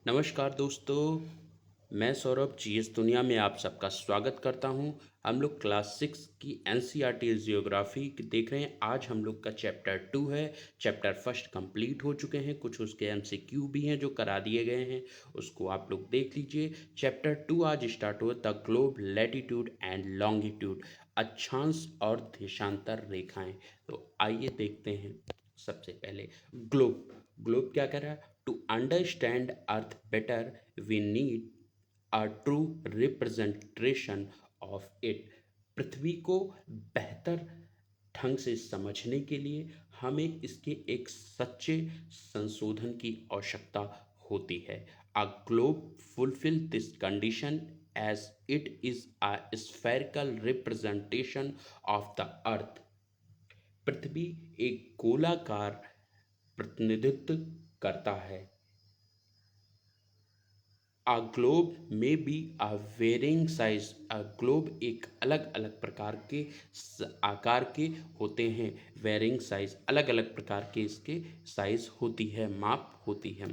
नमस्कार दोस्तों, मैं सौरभ जीएस दुनिया में आप सबका स्वागत करता हूं। हम लोग क्लास 6 की एनसीईआरटी जियोग्राफी देख रहे हैं। आज हम लोग का चैप्टर 2 है। चैप्टर फर्स्ट कंप्लीट हो चुके हैं, कुछ उसके एमसीक्यू भी हैं जो करा दिए गए हैं, उसको आप लोग देख लीजिए। चैप्टर 2 आज स्टार्ट हुआ, the globe, latitude and longitude, अक्षांश और देशांतर रेखाएं। तो आइए देखते हैं। सबसे पहले ग्लोब। ग्लोब क्या कह रहा है? To understand earth better we need a true representation of it. पृथ्वी को बेहतर ढंग से समझने के लिए हमें इसके एक सच्चे संशोधन की आवश्यकता होती है। A globe fulfil this condition as it is a spherical representation of the earth. पृथ्वी एक गोलाकार प्रतिनिधित्व करता है। A globe may be a varying size. A globe एक अलग अलग प्रकार के आकार के होते हैं। वेरिंग साइज, अलग अलग प्रकार के इसके साइज होती है, माप होती है।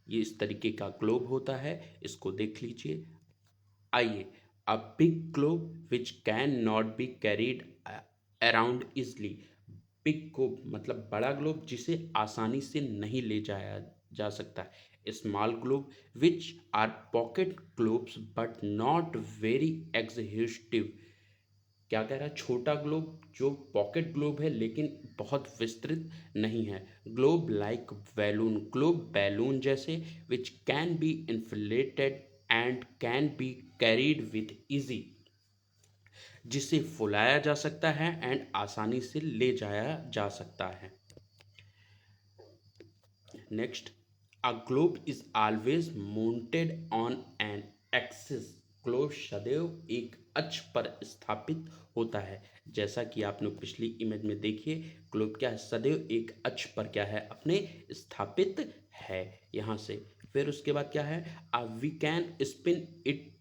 ये इस तरीके का ग्लोब होता है, इसको देख लीजिए। आइए, a big globe which can not be carried around easily. Big globe मतलब बड़ा ग्लोब जिसे आसानी से नहीं ले जाया जा सकता है। Small globe which are pocket globes but not very exhaustive. क्या कह रहा है? छोटा ग्लोब जो पॉकेट ग्लोब है लेकिन बहुत विस्तृत नहीं है। Globe like balloon, globe balloon जैसे, which can be inflated and can be carried with easy, जिसे फुलाया जा सकता है एंड आसानी से ले जाया जा सकता है। Next, a globe is always mounted on an axis. Globe सदैव एक अक्ष पर स्थापित होता है। जैसा कि आपने पिछली इमेज में देखिए, ग्लोब क्या है? सदैव एक अक्ष पर क्या है? अपने स्थापित है। यहाँ से फिर उसके बाद क्या है? We can spin it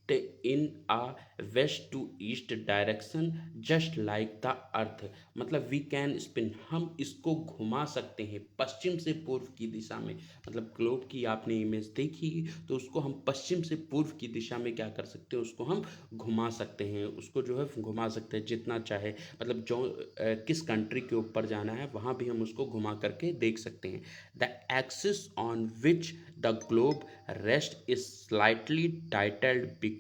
in a west to east direction just like the earth. मतलब वी कैन स्पिन, हम इसको घुमा सकते हैं पश्चिम से पूर्व की दिशा में। मतलब ग्लोब की आपने इमेज देखी तो उसको हम पश्चिम से पूर्व की दिशा में क्या कर सकते हैं? उसको हम घुमा सकते हैं, उसको जो है घुमा सकते हैं जितना चाहे। मतलब जो किस कंट्री के ऊपर जाना है वहाँ भी हम उसको घुमा करके देख सकते हैं। The axis on which the globe rest is slightly titled because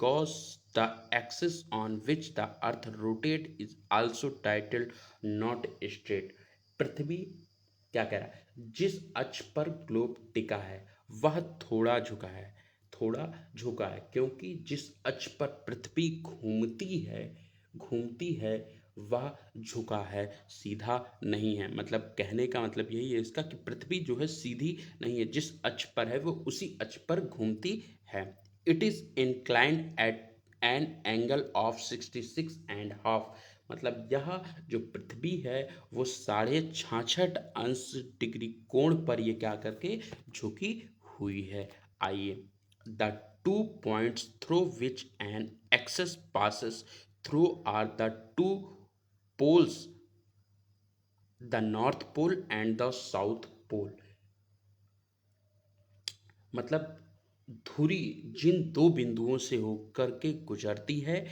the axis on which the earth rotate is also titled not straight। पृथ्वी क्या कह रहा है? जिस अक्ष पर ग्लोब टिका है वह थोड़ा झुका है। थोड़ा झुका है क्योंकि जिस अक्ष पर पृथ्वी घूमती है वह झुका है, सीधा नहीं है। मतलब कहने का मतलब यही है इसका कि पृथ्वी जो है सीधी नहीं है, जिस अक्ष पर है वो उसी अक्ष पर घूमती है। It is inclined at an angle of 66.5। मतलब यह जो पृथ्वी है वो 66.5 डिग्री कोण पर ये क्या करके झुकी हुई है। आइए, the two points through which an axis passes through are the two poles, the north pole and the south pole. मतलब धुरी जिन दो बिंदुओं से होकर के गुजरती है,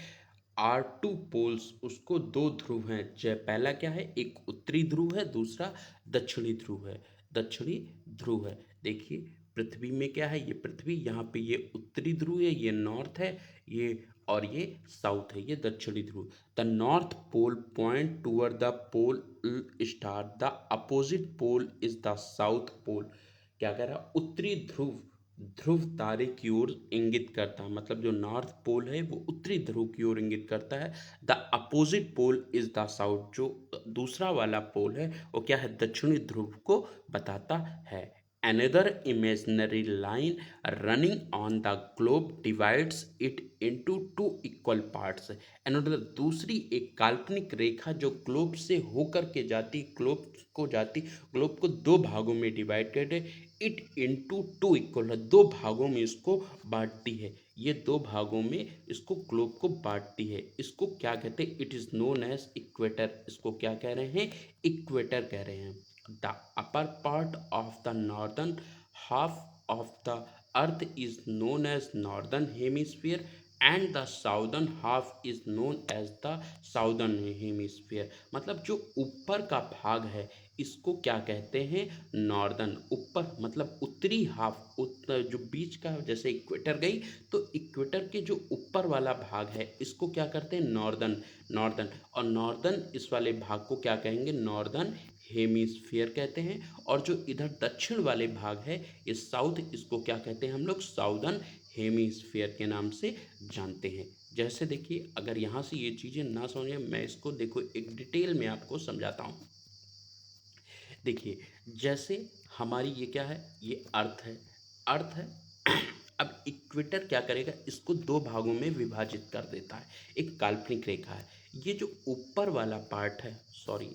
आर टू पोल्स, उसको दो ध्रुव हैं। जय पहला क्या है? एक उत्तरी ध्रुव है, दूसरा दक्षिणी ध्रुव है। दक्षिणी ध्रुव है। देखिए पृथ्वी में क्या है? ये पृथ्वी, यहाँ पे ये उत्तरी ध्रुव है, ये नॉर्थ है, ये और ये साउथ है, ये दक्षिणी ध्रुव। The north pole point toward the pole star, the opposite pole is the south pole. क्या कह रहा है? उत्तरी ध्रुव ध्रुव तारे की ओर इंगित करता है। मतलब जो नॉर्थ पोल है वो उत्तरी ध्रुव की ओर इंगित करता है। The opposite pole is the south, जो दूसरा वाला पोल है वो क्या है? दक्षिणी ध्रुव को बताता है। Another imaginary line running on the globe divides it into two equal parts। Another, दूसरी एक काल्पनिक रेखा जो ग्लोब से होकर के जाती, ग्लोब को दो भागों में डिवाइड करके इट इनटू टू इक्वल है, दो भागों में इसको बांटती है। ये दो भागों में इसको ग्लोब को बांटती है। इसको क्या कहते हैं? It is known as equator. इसको क्या कह रहे हैं? इक्वेटर कह रहे हैं। The upper part of the northern half of the earth is known as northern hemisphere and the southern half is known as the southern hemisphere. मतलब जो ऊपर का भाग है इसको क्या कहते हैं, नॉर्दर्न। ऊपर मतलब उत्तरी हाफ, जो बीच का, जैसे इक्वेटर गई तो इक्वेटर के जो ऊपर वाला भाग है इसको क्या करते हैं, नॉर्दर्न। नॉर्दर्न और नॉर्दर्न इस वाले भाग को क्या कहेंगे, नॉर्दर्न हेमिस्फीयर कहते हैं। और जो इधर दक्षिण वाले भाग है इस साउथ, इसको क्या कहते हैं हम लोग, साउदर्न हेमिस्फीयर के नाम से जानते हैं। जैसे देखिए, अगर यहाँ से ये चीज़ें ना समझें, मैं इसको देखो एक डिटेल में आपको समझाता हूँ। देखिए, जैसे हमारी ये क्या है, ये अर्थ है, अर्थ है। अब इक्वेटर क्या करेगा, इसको दो भागों में विभाजित कर देता है, एक काल्पनिक रेखा है। ये जो ऊपर वाला पार्ट है, सॉरी,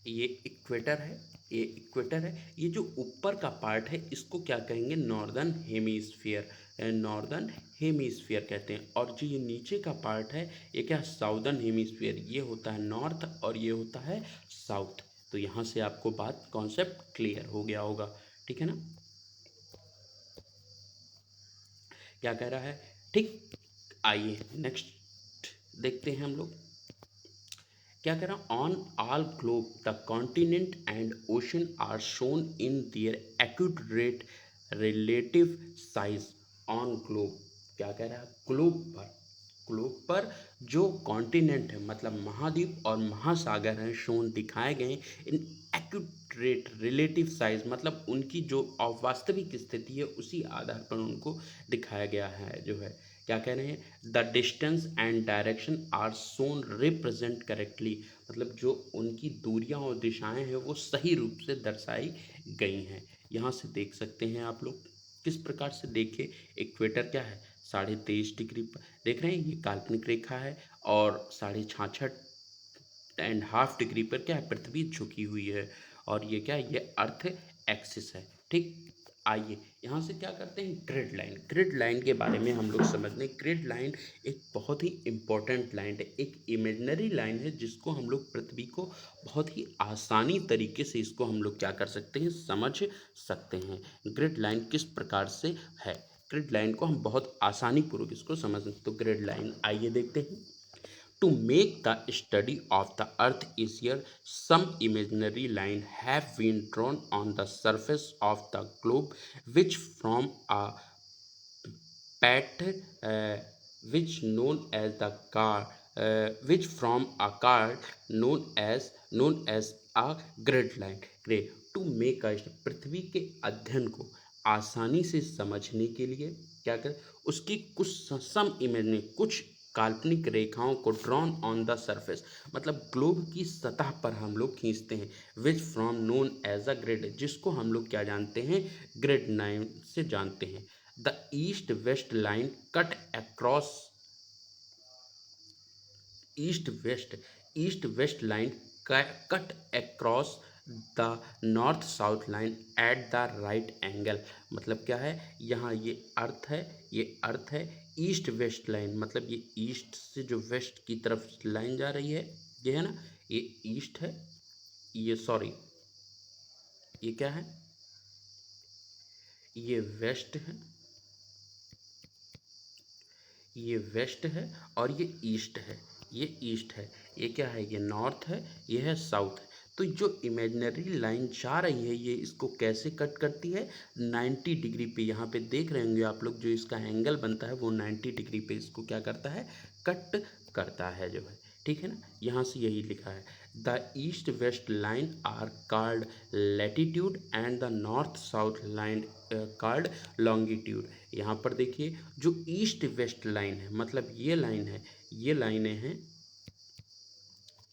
ये इक्वेटर है, ये इक्वेटर है। ये जो ऊपर का पार्ट है इसको क्या कहेंगे, नॉर्दर्न हेमिस्फीयर, नॉर्दर्न हेमिस्फीयर कहते हैं। और जो ये नीचे का पार्ट है ये क्या, साउदर्न हेमिस्फीयर। ये होता है नॉर्थ और ये होता है साउथ। तो यहाँ से आपको बात, कॉन्सेप्ट क्लियर हो गया होगा, ठीक है ना। क्या कह रहा है, ठीक। आइए नेक्स्ट देखते हैं हम लोग। क्या कह रहा, on all globe the continent and ocean are shown in their accurate relative size on globe. क्या कह रहा है, ग्लोब पर, ग्लोब पर जो कॉन्टिनेंट है मतलब महाद्वीप और महासागर हैं, शोन दिखाए गए इन एक्यूरेट रिलेटिव साइज, मतलब उनकी जो वास्तविक स्थिति है उसी आधार पर उनको दिखाया गया है। जो है क्या कह रहे हैं, the distance and direction are shown represent correctly, मतलब जो उनकी दूरियां और दिशाएं हैं वो सही रूप से दर्शाई गई हैं। यहाँ से देख सकते हैं आप लोग किस प्रकार से, देखिए इक्वेटर क्या है, 23.5 डिग्री पर देख रहे हैं, ये काल्पनिक रेखा है। और 66.5 डिग्री पर क्या है, पृथ्वी झुकी हुई है। और ये क्या है, ये अर्थ एक्सिस है, ठीक। आइए यहाँ से क्या करते हैं, ग्रिड लाइन। ग्रिड लाइन के बारे में हम लोग समझ लें। ग्रिड लाइन एक बहुत ही इम्पोर्टेंट लाइन है, एक इमेजिनरी लाइन है जिसको हम लोग पृथ्वी को बहुत ही आसानी तरीके से इसको हम लोग क्या कर सकते हैं, समझ सकते हैं। ग्रिड लाइन किस प्रकार से है, ग्रिड लाइन को हम बहुत आसानी पूर्वक इसको समझ सकते। तो ग्रिड लाइन आइए देखते हैं। To make the study of the earth easier, some imaginary lines have been drawn on the surface of the globe, which form a pattern, which from a card known as a grid line. Grid to make a पृथ्वी के अध्ययन को आसानी से समझने के लिए क्या करें, उसकी कुछ सम इमेज में कुछ काल्पनिक रेखाओं को ड्रॉन ऑन द सरफेस, मतलब ग्लोब की सतह पर हम लोग खींचते हैं, which from known as a grid, जिसको हम लोग क्या जानते हैं, ग्रिड लाइन से जानते हैं। The east west line cut across, east west line cut across the north south line at the right angle. मतलब क्या है, यहाँ ये अर्थ है, ये अर्थ है। ईस्ट वेस्ट लाइन मतलब ये ईस्ट से जो वेस्ट की तरफ लाइन जा रही है, ये है ना, ये ईस्ट है, ये सॉरी, ये क्या है, ये वेस्ट है, ये वेस्ट है और ये ईस्ट है, ये ईस्ट है। ये क्या है, ये नॉर्थ है, ये है साउथ है। तो जो इमेजिनरी लाइन जा रही है ये इसको कैसे कट करती है, 90 डिग्री पे। यहाँ पे देख रहे होंगे आप लोग, जो इसका एंगल बनता है वो 90 डिग्री पे इसको क्या करता है, कट करता है, जो है, ठीक है ना। यहाँ से यही लिखा है, the east west line are called latitude and the north south line called longitude. यहाँ पर देखिए, जो ईस्ट वेस्ट लाइन है मतलब ये लाइन है, ये लाइनें हैं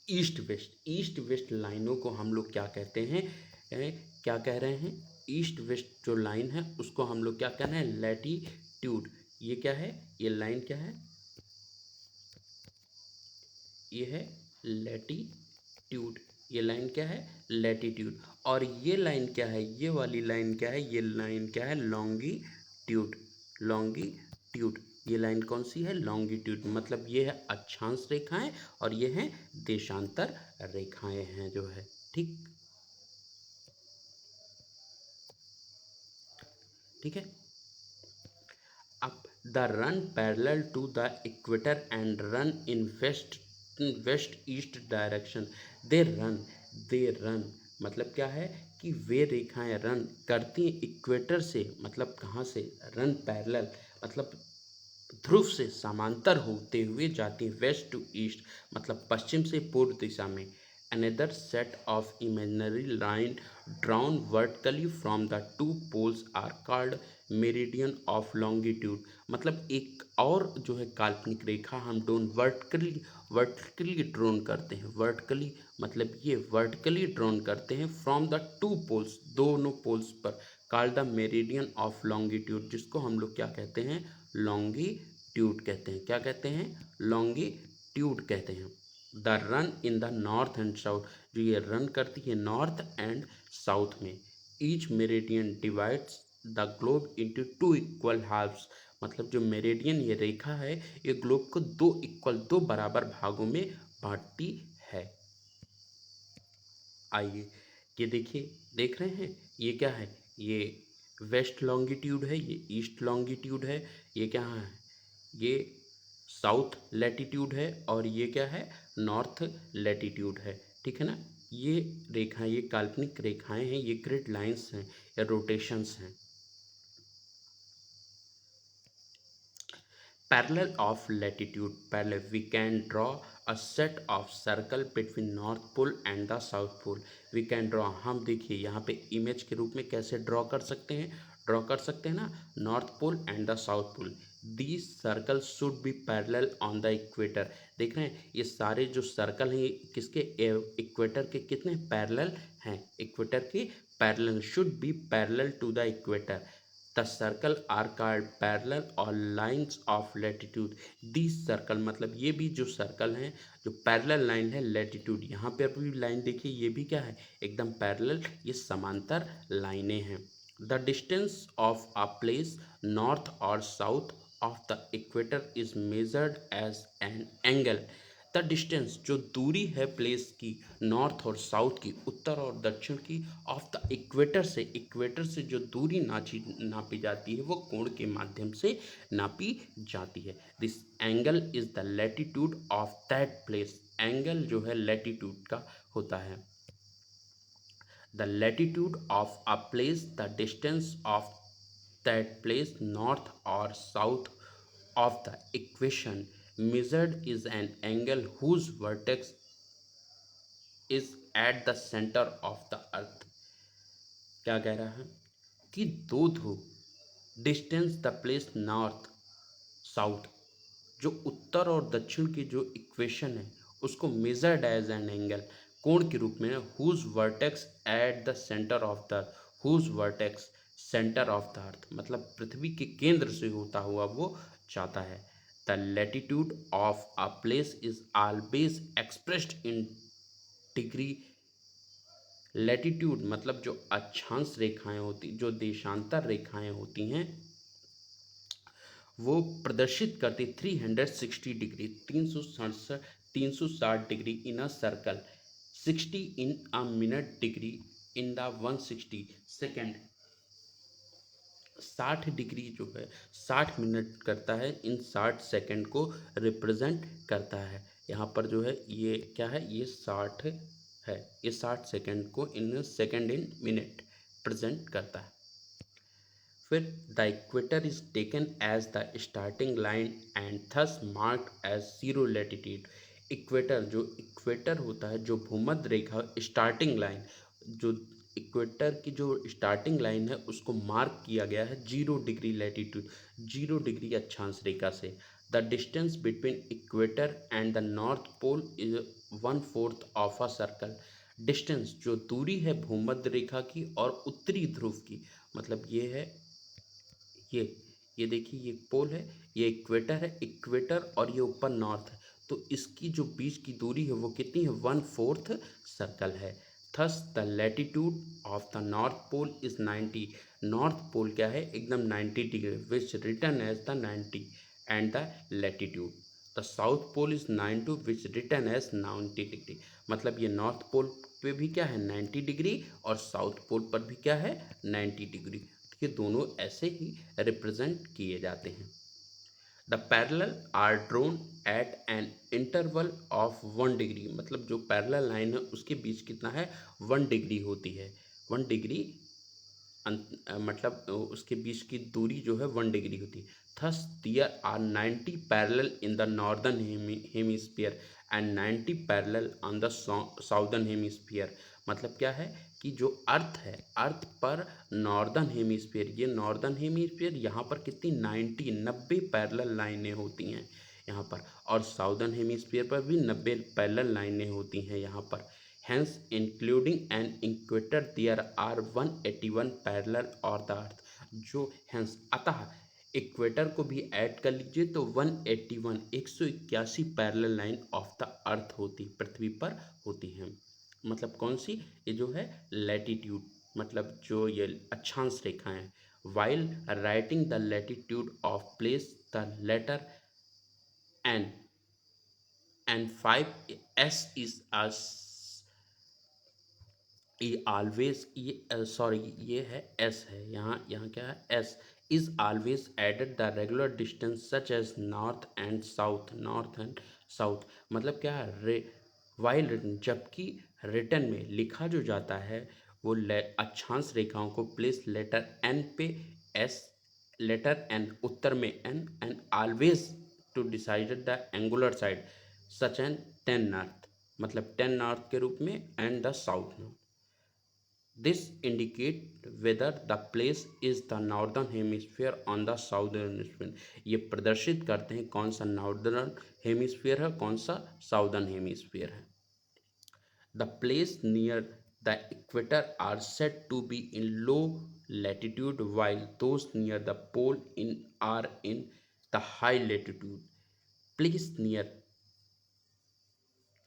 ईस्ट वेस्ट लाइनों को हम लोग क्या कहते हैं, क्या कह रहे हैं, ईस्ट वेस्ट जो लाइन है उसको हम लोग क्या कह रहे हैं, लैटिट्यूड। ये क्या है, ये लाइन क्या है, ये है लैटिट्यूड, ये लाइन क्या है, लैटिट्यूड। और ये लाइन क्या है, ये वाली लाइन क्या है, ये लाइन क्या है, लॉन्गिट्यूड, लॉन्गिट्यूड। ये लाइन कौन सी है, लॉन्गिट्यूड। मतलब ये है अक्षांश रेखाएं और ये हैं देशांतर रेखाएं हैं, जो है, ठीक। ठीक है। अब the run parallel to the equator and run in west east direction. They run they run मतलब क्या है कि वे रेखाएं रन करती हैं इक्वेटर से, मतलब कहाँ से, रन पैरेलल मतलब ध्रुव से समांतर होते हुए जाती है, वेस्ट टू ईस्ट मतलब पश्चिम से पूर्व दिशा में। Another set of imaginary line drawn vertically from the two poles are called meridian of longitude. मतलब एक और जो है काल्पनिक रेखा हम ड्रोन वर्टिकली ड्रोन करते हैं, वर्टिकली मतलब ये वर्टिकली ड्रोन करते हैं फ्रॉम द टू पोल्स, दोनों पोल्स पर, called the meridian of longitude, जिसको हम लोग क्या कहते हैं, लॉन्गिट्यूड कहते हैं। क्या कहते हैं, लॉन्गिट्यूड कहते हैं। The run in the north and south, जो ये रन करती है नॉर्थ एंड साउथ में। Each meridian divides the globe into two equal halves, मतलब जो मेरिडियन ये रेखा है ये ग्लोब को दो बराबर भागों में बांटती है। आइए ये देखिए, देख रहे हैं ये क्या है, ये वेस्ट लॉन्गिट्यूड है, ये ईस्ट लॉन्गिट्यूड है, ये क्या है, ये साउथ लैटिट्यूड है, और ये क्या है, नॉर्थ लैटिट्यूड है। ठीक है ना। ये रेखाएं, ये काल्पनिक रेखाएं हैं, ये ग्रिड लाइंस हैं या रोटेशंस हैं। Parallel of latitude, parallel we can draw a set of circle between north pole and the south pole। we can draw, हम देखिए यहाँ पे इमेज के रूप में कैसे ड्रॉ कर सकते हैं, ड्रॉ कर सकते हैं ना, north pole and the south pole. These circle should be parallel on the equator. देख रहे हैं ये सारे जो सर्कल हैं ये किसके, इक्वेटर के कितने पैरेलल हैं, इक्वेटर के parallel, should be parallel to the equator. The circle are called parallel or lines of latitude. This circle मतलब ये भी जो सर्कल हैं, जो पैरेलल लाइन है लैटिट्यूड, यहाँ पे अभी लाइन देखिए ये भी क्या है, एकदम पैरेलल, ये समांतर लाइनें हैं। The distance of a place north or south of the equator is measured as an angle. The distance जो दूरी है प्लेस की, नॉर्थ और साउथ की, उत्तर और दक्षिण की, ऑफ द इक्वेटर से, इक्वेटर से जो दूरी नापी जाती है वो कोण के माध्यम से नापी जाती है। This angle is the latitude of that place. Angle जो है लैटिट्यूड का होता है। The latitude of a place, the distance of that place north or south of the equation measured is an angle whose vertex is at the center of the earth। क्या कह रहा है कि दो ध्रुव, distance the place north south, जो उत्तर और दक्षिण की जो इक्वेशन है उसको मेजर्ड एज एन एंगल, कोण के रूप में, whose vertex at the centre of the, whose vertex centre of the earth, मतलब पृथ्वी के केंद्र से होता हुआ वो जाता है। The latitude of a place is always expressed in degree. Latitude मतलब जो अक्षांश रेखाएं होती, जो देशांतर रेखाएं होती हैं वो प्रदर्शित करती 360 degree, 360 degree in a circle, 60 in a minute degree in the 160 second. 60 degree जो है 60 मिनट करता है, इन 60 सेकेंड को रिप्रेजेंट करता है। यहाँ पर जो है ये क्या है, ये 60 है, ये 60 सेकेंड को in second in minute present करता है। फिर the equator is taken as the starting line and thus marked as zero latitude. Equator, जो इक्वेटर होता है, जो भूमध्य रेखा स्टार्टिंग लाइन, जो इक्वेटर की जो स्टार्टिंग लाइन है उसको मार्क किया गया है 0 डिग्री लैटिट्यूड, 0 डिग्री अक्षांश रेखा से। The distance between equator and the north pole is 1/4 of a circle. Distance जो दूरी है भूमध्य रेखा की और उत्तरी ध्रुव की, मतलब ये है, ये ये देखिए ये पोल है, ये इक्वेटर है, इक्वेटर और ये ऊपर नॉर्थ है, तो इसकी जो बीच की दूरी है वो कितनी है, 1/4 सर्कल है। Thus the latitude of the north pole is 90। North pole क्या है, एकदम 90 degree, which return as the 90, and the latitude the south pole is 92 which return as 90 degree. मतलब ये नॉर्थ पोल पे भी क्या है 90 डिग्री और साउथ पोल पर भी क्या है 90 डिग्री। ये दोनों ऐसे ही रिप्रेजेंट किए जाते हैं। The parallel are drawn at an interval of 1 degree, मतलब जो पैरेलल लाइन है उसके बीच कितना है, 1 डिग्री होती है। 1 डिग्री मतलब उसके बीच की दूरी जो है 1 डिग्री होती है। Thus there are 90 parallel in the northern hemisphere and 90 parallel on the southern hemisphere. मतलब क्या है कि जो अर्थ है, अर्थ पर नॉर्दर्न हेमिस्फीयर, ये नॉर्दर्न हेमिस्फीयर यहाँ पर कितनी 90 पैरेलल लाइनें होती हैं यहाँ पर, और साउदर्न हेमिस्फीयर पर भी 90 पैरेलल लाइनें होती हैं यहाँ पर। Hence, including an equator, there are 181 parallel or the earth। जो hence अतः इक्वेटर को भी ऐड कर लीजिए तो 181 181 पैरेलल लाइन ऑफ द अर्थ होती, पृथ्वी पर होती हैं। मतलब कौन सी, ये जो है लैटिट्यूड, मतलब जो ये अक्षांश रेखाएं। While writing the latitude of place the letter N and 5s is a ये ऑलवेज, ये सॉरी ये है एस है, यहाँ यहाँ क्या है S, is always added the regular distance such as north and south, north and south. मतलब क्या है, वाइल रिटन, जबकि रिटन में लिखा जो जाता है वो अक्षांश रेखाओं को प्लेस लेटर एन पे एस, लेटर एन उत्तर में N and always to decided the angular side such N 10 north, मतलब 10 नॉर्थ के रूप में and the south north. This indicate whether the place is the northern hemisphere on the southern hemisphere। ये प्रदर्शित करते हैं कौन सा नॉर्दर्न हेमिस्फीयर है, कौन सा साउदर्न हेमिस्फीयर है। The place near the equator are said to be in low latitude while those near the pole are in the high latitude। Place near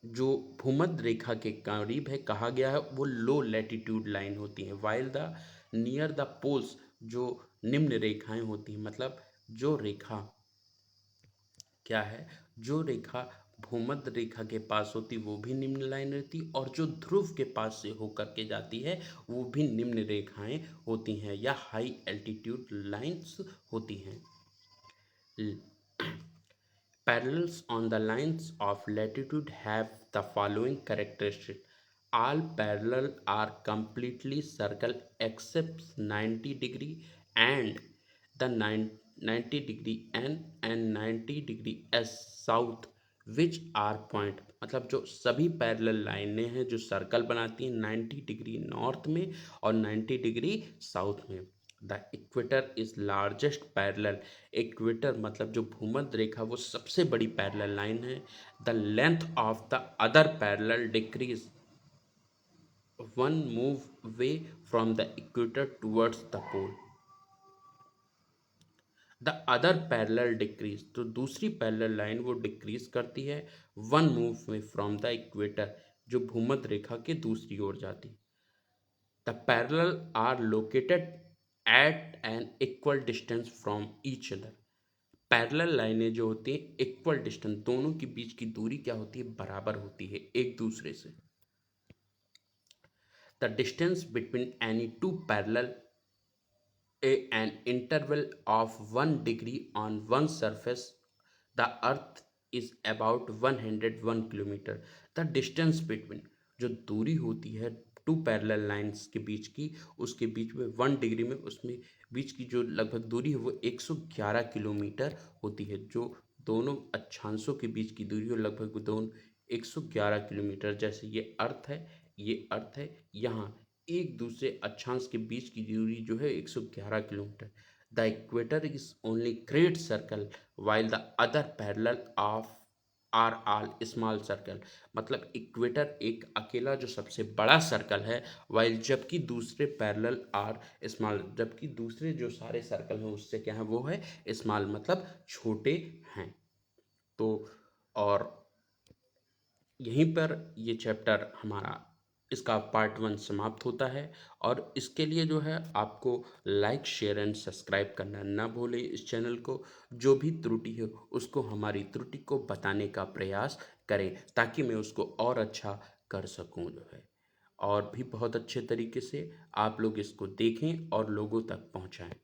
जो भूमध्य रेखा के करीब है कहा गया है वो लो लैटिट्यूड लाइन होती हैं, while the near the poles जो निम्न रेखाएं होती हैं। मतलब जो रेखा क्या है, जो रेखा भूमध्य रेखा के पास होती वो भी निम्न लाइन रहती, और जो ध्रुव के पास से होकर के जाती है वो भी निम्न रेखाएं होती हैं या हाई एल्टीट्यूड लाइंस होती हैं। Parallels on the lines of latitude have the following characteristics. All parallel are completely circle except 90 degree and the 90 degree n and 90 degree s south which are point। मतलब जो सभी parallel लाइनें हैं जो circle बनाती हैं 90 डिग्री नॉर्थ में और 90 डिग्री साउथ में। The equator is largest parallel, equator मतलब जो भूमध्य रेखा वो सबसे बड़ी पैरेलल लाइन है। The length of the other parallel decrease one move way from the equator towards the pole. The other parallel decrease, तो दूसरी पैरेलल लाइन वो डिक्रीज करती है 1 move way from the equator, जो भूमध्य रेखा के दूसरी ओर जाती। The parallel are located at N equal distance from each other. Parallel लाइनें जो होती हैं इक्वल डिस्टेंस, दोनों के बीच की दूरी क्या होती है, बराबर होती है एक दूसरे से। The distance between any two parallel an interval of 1 degree on one surface the earth is about 101 kilometre. The distance between, जो दूरी होती है टू पैरेलल लाइंस के बीच की, उसके बीच में 1 डिग्री में उसमें बीच की जो लगभग दूरी है वो 111 किलोमीटर होती है। जो दोनों अक्षांशों के बीच की दूरी हो लगभग दोनों 111 किलोमीटर। जैसे ये अर्थ है, ये अर्थ है, यहाँ एक दूसरे अक्षांश के बीच की दूरी जो है 111 kilometre. The equator is only great circle while the other parallel of are all small circle. मतलब इक्वेटर एक अकेला जो सबसे बड़ा सर्कल है, वाइल जबकि दूसरे पैरेलल आर स्मॉल, जबकि दूसरे जो सारे सर्कल हैं उससे क्या है, वो है स्मॉल, मतलब छोटे हैं। तो और यहीं पर ये चैप्टर हमारा इसका पार्ट 1 समाप्त होता है। और इसके लिए जो है आपको लाइक शेयर एंड सब्सक्राइब करना ना भूलें इस चैनल को। जो भी त्रुटि है उसको, हमारी त्रुटि को बताने का प्रयास करें ताकि मैं उसको और अच्छा कर सकूं जो है। और भी बहुत अच्छे तरीके से आप लोग इसको देखें और लोगों तक पहुँचाएँ।